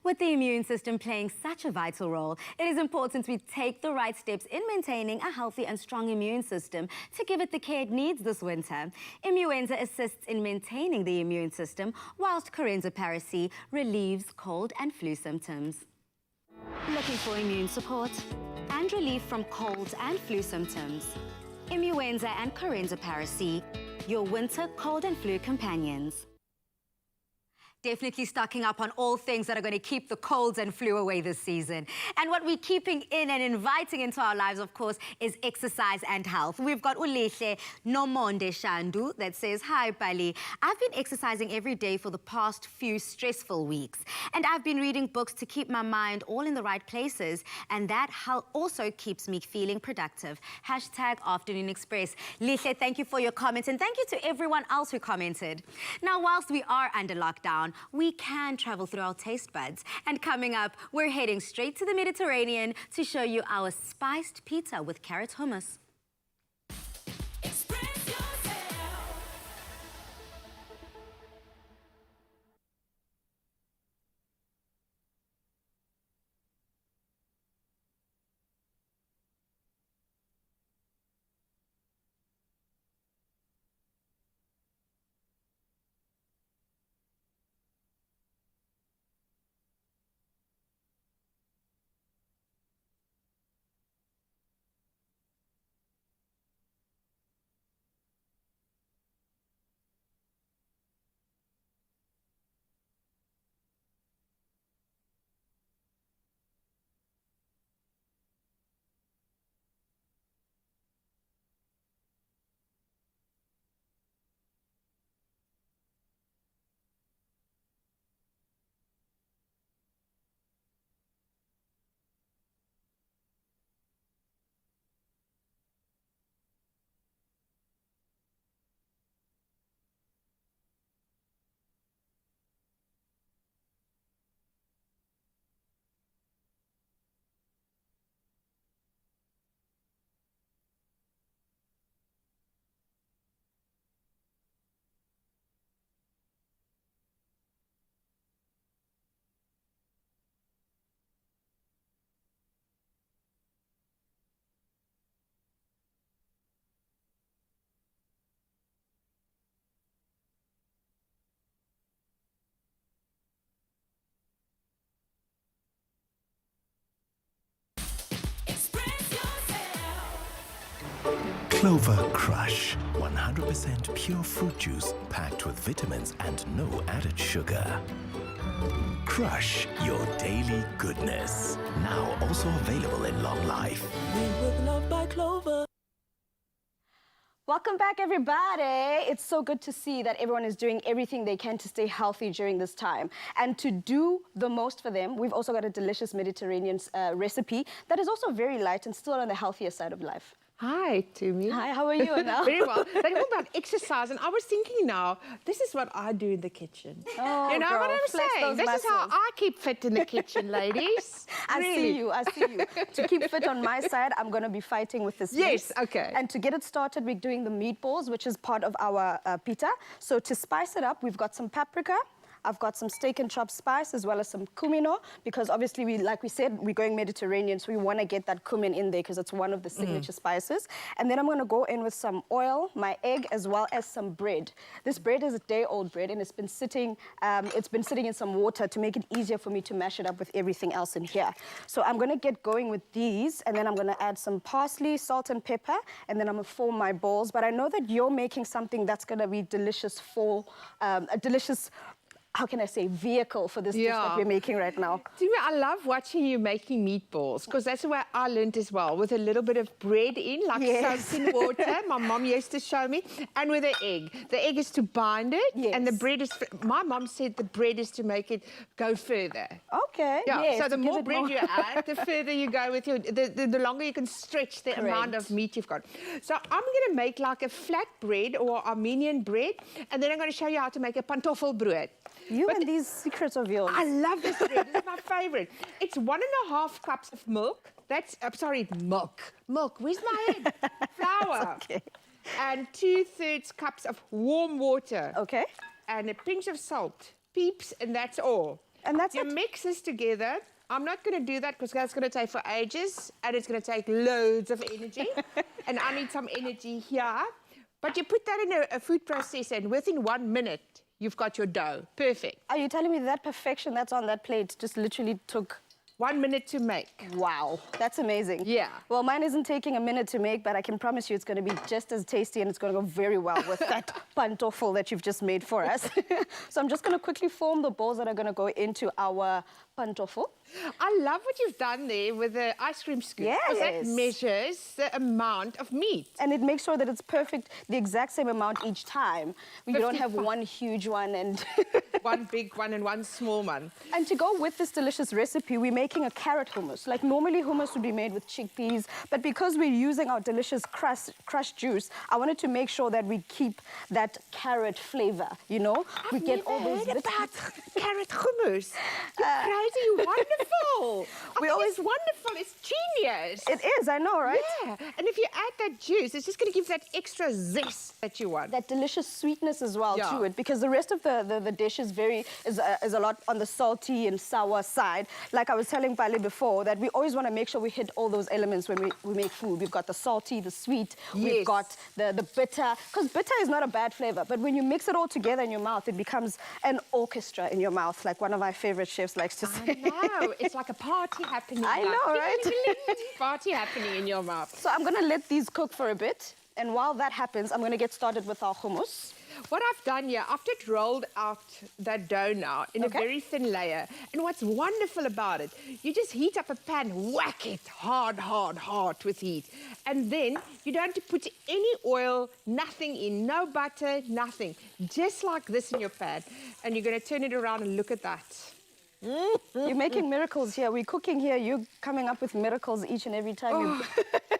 A: With the immune system playing such a vital role, it is important we take the right steps in maintaining a healthy and strong immune system to give it the care it needs this winter. Immuenza assists in maintaining the immune system, whilst Corenza Paracy relieves cold and flu symptoms. Looking for immune support and relief from colds and flu symptoms? Immuenza and Corenza Paracy, your winter cold and flu companions. Definitely stocking up on all things that are going to keep the colds and flu away this season. And what we're keeping in and inviting into our lives, of course, is exercise and health. We've got Ulehle Nomonde Shandu that says, hi, Bali. I've been exercising every day for the past few stressful weeks. And I've been reading books to keep my mind all in the right places. And that also keeps me feeling productive. Hashtag Afternoon Express. Lehle, thank you for your comments. And thank you to everyone else who commented. Now, whilst we are under lockdown, we can travel through our taste buds. And coming up, we're heading straight to the Mediterranean to show you our spiced pizza with carrot hummus.
J: Clover Crush, 100% pure fruit juice packed with vitamins and no added sugar. Crush your daily goodness. Now also available in long life.
B: Welcome back, everybody. It's so good to see that everyone is doing everything they can to stay healthy during this time. And to do the most for them, we've also got a delicious Mediterranean recipe that is also very light and still on the healthier side of life.
C: Hi, Tumi.
B: Hi, how are you now?
C: Very well. But all about exercise, and I was thinking now, this is what I do in the kitchen.
B: Oh,
C: you know
B: girl,
C: what I'm
B: flex
C: saying?
B: those
C: This is how
B: muscles.
C: I keep fit in the kitchen, ladies.
B: I see you. To keep fit on my side, I'm going to be fighting with this
C: Yes,
B: mix.
C: okay.
B: And to get it started, we're doing the meatballs, which is part of our pita. So to spice it up, we've got some paprika. I've got some steak and chop spice as well as some cumino, because obviously, like we said, we're going Mediterranean, so we want to get that cumin in there because it's one of the signature spices. And then I'm going to go in with some oil, my egg, as well as some bread. This bread is a day-old bread, and it's been sitting in some water to make it easier for me to mash it up with everything else in here. So I'm going to get going with these, and then I'm going to add some parsley, salt and pepper, and then I'm going to form my balls. But I know that you're making something that's going to be delicious for a delicious, how can I say, vehicle for this dish that we're making right now.
C: Tumi, I love watching you making meatballs, because that's where I learned as well, with a little bit of bread in, like soaked in water. My mom used to show me, and with an egg. The egg is to bind it, and the bread is, my mom said the bread is to make it go further.
B: Okay.
C: Yeah,
B: yes,
C: so the more bread you add, the further you go with your, the longer you can stretch the amount of meat you've got. So I'm going to make like a flat bread or Armenian bread, and then I'm going to show you how to make a pantoffelbrood.
B: You and these secrets of yours.
C: I love this bread. This is my favorite. It's 1.5 cups of milk. That's, I'm sorry, milk. Milk. Where's my head? Flour.
B: Okay.
C: And 2/3 cups of warm water.
B: Okay.
C: And a pinch of salt. Peeps, and that's all.
B: And that's
C: you mix this together. I'm not going to do that because that's going to take for ages, and it's going to take loads of energy. And I need some energy here. But you put that in a food processor, and within 1 minute, you've got your dough. Perfect.
B: Are you telling me that perfection that's on that plate just literally took
C: 1 minute to make?
B: Wow, that's amazing.
C: Yeah.
B: Well, mine isn't taking a minute to make, but I can promise you it's going to be just as tasty, and it's going to go very well with that pantoffel that you've just made for us. So I'm just going to quickly form the balls that are going to go into our pantoffel.
C: I love what you've done there with the ice cream scoop.
B: Yes.
C: Because that measures the amount of meat.
B: And it makes sure that it's perfect, the exact same amount each time. You don't have one huge one and...
C: one big one and one small one.
B: And to go with this delicious recipe, we're making a carrot hummus. Like normally hummus would be made with chickpeas, but because we're using our delicious crushed juice, I wanted to make sure that we keep that carrot flavor, you know?
C: We
B: get all those
C: heard about carrot hummus. You're crazy, you're wonderful. It's wonderful, it's genius.
B: It is, I know, right?
C: Yeah, and if you add that juice, it's just going to give that extra zest that you want.
B: That delicious sweetness as well to it, because the rest of the dish is a lot on the salty and sour side. Like I was telling Pali before, that we always want to make sure we hit all those elements when we make food. We've got the salty, the sweet, we've got the bitter, because bitter is not a bad flavor, but when you mix it all together in your mouth, it becomes an orchestra in your mouth, like one of my favorite chefs likes to say.
C: No, it's like a party happening.
B: I know, right?
C: Party happening in your mouth.
B: So I'm going to let these cook for a bit. And while that happens, I'm going to get started with our hummus.
C: What I've done here, I've just rolled out that dough now in a very thin layer. And what's wonderful about it, you just heat up a pan, whack it hard with heat. And then you don't have to put any oil, nothing in, no butter, nothing. Just like this in your pan. And you're going to turn it around and look at that.
B: You're making miracles here. We're cooking here. You're coming up with miracles each and every time.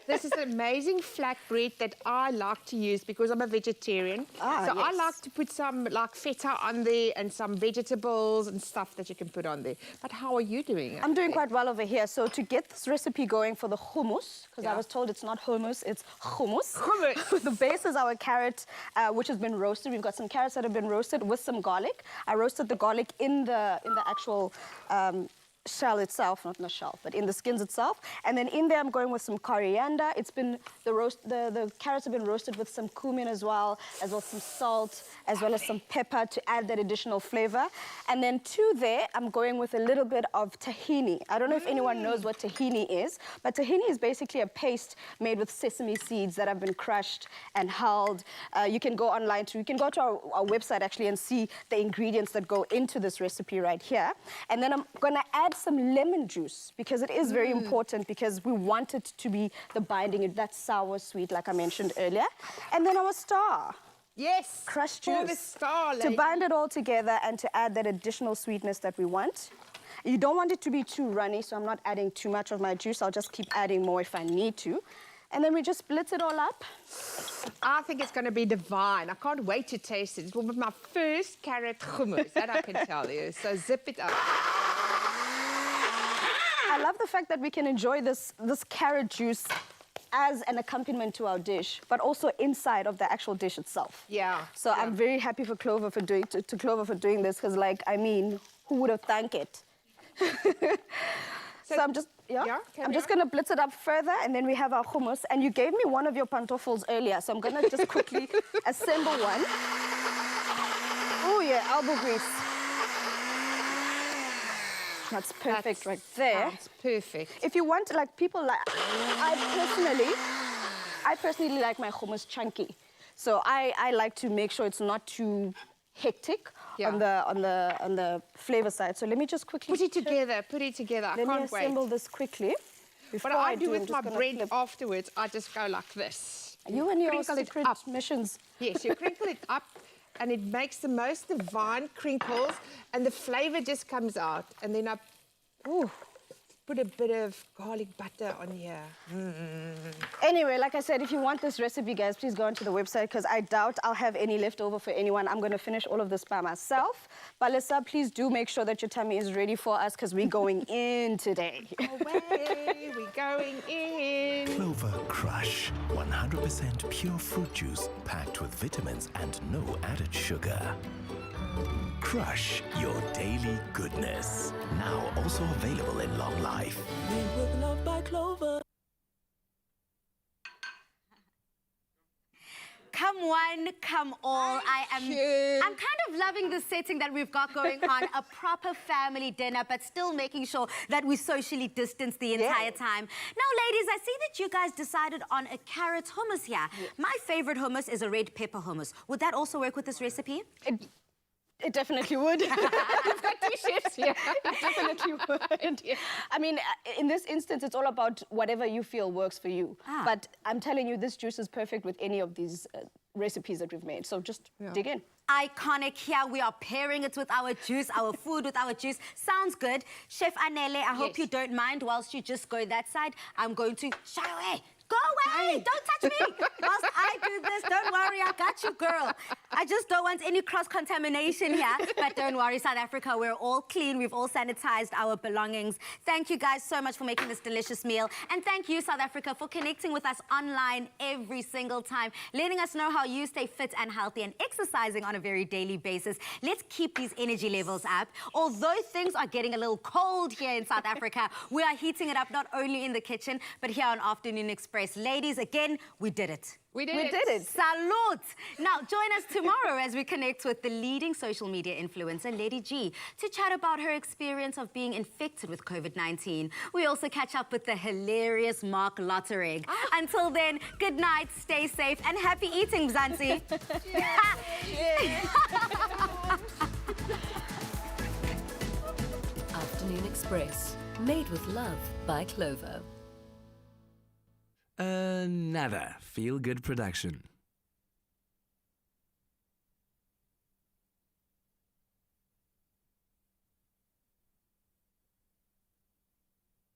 C: This is an amazing flat bread that I like to use because I'm a vegetarian. I like to put some like feta on there and some vegetables and stuff that you can put on there. But how are you doing?
B: I'm doing quite well over here. So to get this recipe going for the hummus, because I was told it's not hummus, it's hummus. Hummus. The base is our carrot, which has been roasted. We've got some carrots that have been roasted with some garlic. I roasted the garlic in the actual shell itself, not in the shell, but in the skins itself. And then in there, I'm going with some coriander. It's been the carrots have been roasted with some cumin as well some salt, as well as some pepper to add that additional flavor. And then to there, I'm going with a little bit of tahini. I don't know if anyone knows what tahini is, but tahini is basically a paste made with sesame seeds that have been crushed and hulled. You can go online you can go to our website actually and see the ingredients that go into this recipe right here. And then I'm gonna add some lemon juice because it is very important because we want it to be the binding, that sour sweet like I mentioned earlier. And then our star.
C: Yes.
B: Crushed
C: For
B: juice.
C: the star, lady.
B: To bind it all together and to add that additional sweetness that we want. You don't want it to be too runny, so I'm not adding too much of my juice. I'll just keep adding more if I need to. And then we just split it all up.
C: I think it's going to be divine. I can't wait to taste it. It will be my first carrot hummus, that I can tell you. So zip it up.
B: I love the fact that we can enjoy this carrot juice as an accompaniment to our dish, but also inside of the actual dish itself.
C: Yeah.
B: So I'm very happy for Clover for doing Clover for doing this because, like, I mean, who would have thanked it? So I'm just I'm just gonna blitz it up further, and then we have our hummus. And you gave me one of your pantoffels earlier, so I'm gonna just quickly assemble one. Oh yeah, elbow grease. That's perfect right there.
C: That's perfect.
B: If you want, like, people like, I personally like my hummus chunky. So I like to make sure it's not too hectic on the flavor side. So let me just quickly
C: Put it together. I
B: let me
C: can't wait.
B: assemble this quickly.
C: What I do with my bread afterwards, I just go like this.
B: You and your
C: crinkle
B: secret
C: it up.
B: missions.
C: Yes, you crinkle it up, and it makes the most divine crinkles, and the flavor just comes out. And then I put a bit of garlic butter on here.
B: Anyway, like I said, if you want this recipe, guys, please go onto the website because I doubt I'll have any left over for anyone. I'm going to finish all of this by myself. But Lisa, please do make sure that your tummy is ready for us because we're going in today.
C: Away, we're going in.
J: Clover Crush. 100% pure fruit juice packed with vitamins and no added sugar. Crush your daily goodness. Now also available in long life.
F: Loved by Clover.
A: Come one, come all. I'm kind of loving the setting that we've got going on, a proper family dinner, but still making sure that we socially distance the entire time. Now, ladies, I see that you guys decided on a carrot hummus here. My favorite hummus is a red pepper hummus. Would that also work with this recipe?
B: It definitely would.
C: We've got two chefs here.
B: It definitely would. I mean, in this instance, it's all about whatever you feel works for you. But I'm telling you, this juice is perfect with any of these recipes that we've made. So just dig in.
A: Iconic. Here we are pairing it with our juice, our food with our juice. Sounds good. Chef Anele, I hope you don't mind whilst you just go that side. I'm going to shy away. Go away! Don't touch me! Whilst I do this, don't worry, I got you, girl. I just don't want any cross-contamination here. But don't worry, South Africa, we're all clean. We've all sanitized our belongings. Thank you guys so much for making this delicious meal. And thank you, South Africa, for connecting with us online every single time, letting us know how you stay fit and healthy and exercising on a very daily basis. Let's keep these energy levels up. Although things are getting a little cold here in South Africa, we are heating it up not only in the kitchen, but here on Afternoon Express. Ladies, again, we did it.
C: We did it.
A: Salute. Now, join us tomorrow as we connect with the leading social media influencer, Lady G, to chat about her experience of being infected with COVID-19. We also catch up with the hilarious Mark Lotterig. Until then, good night, stay safe, and happy eating, Mzansi.
F: Afternoon Express. Made with love by Clover.
K: Nada. Feel Good production.